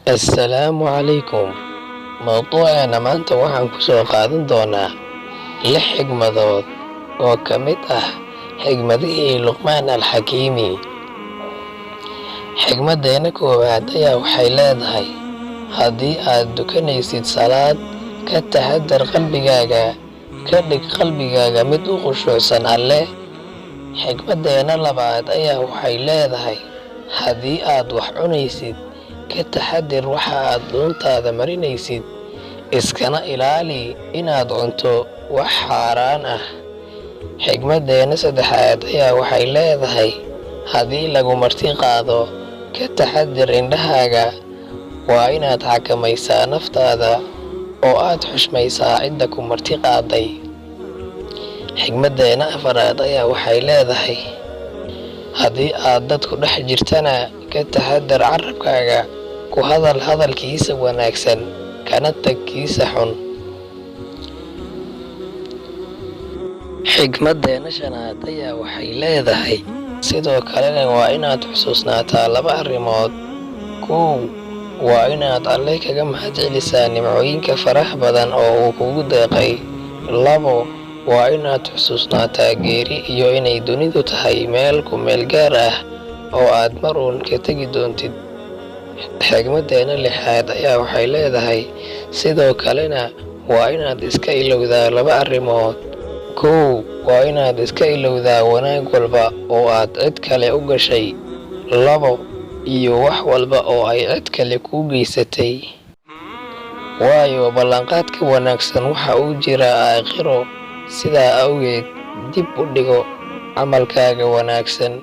Assalaamu calaykum. Mawduuceena maanta waxaan ku soo qaadan doonaa 6 xigmadood oo ka mid ah xigmadihii Luqmaan Alxakiimi. Xigmaddeena koowaad ayaa waxay leedahay: haddii aad dukanaysid salaad, ka taxaddar qalbigaaga, ka dhig qalbigaaga mid u khushuucsan Alle. Xigmaddeena labaad ayaa waxay leedahay: haddii aad wax cunaysid, ka taxaddar waxa aad dhuuntaada marinaysid, iskana ilaali inaad cunto wax xaaraan ah. Xigmaddeena saddexaad ayaa waxay leedahay: haddii lagu marti qaado, ka taxaddar indhahaaga, waa inaad xakamaysaa naftaada oo aad xushmaysaa cidda ku marti qaaday. Xigmaddeena afaraad ayaa waxay leedahay: haddii aad dad ku dhex jirtana, ka taxaddar carrabkaaga, ku hadal hadalkiisa wanaagsan, kana tag kiisa xun. Xigmaddeena shanaad ayaa waxay leedahay: sidoo kalena waa inaad xusuusnaataa 2 arrimood. 1. waa inaad Alle kaga mahadcelisaa nimcooyinka faraha badan oo uu kugu deeqay. 2. waa inaad xusuusnaataa geeri iyo inay dunidu tahay meel ku meel gaar ah oo aad mar uun ka tegi doontid. Xigmaddeena lixaad ayaa waxay leedahay: sidoo kalena waa inaad iska ilowdaa 2 arrimood. 1. waa inaad iska ilowdaa wanaag walba oo aad cid kale u gashay. 2. iyo wax walba oo ay cid kale kuu geysatay. waayo ballanqaadka wanaagsan waxa uu jiraa aakhiro. Sidaa awgeed, dib u dhigo camalkaaga wanaagsan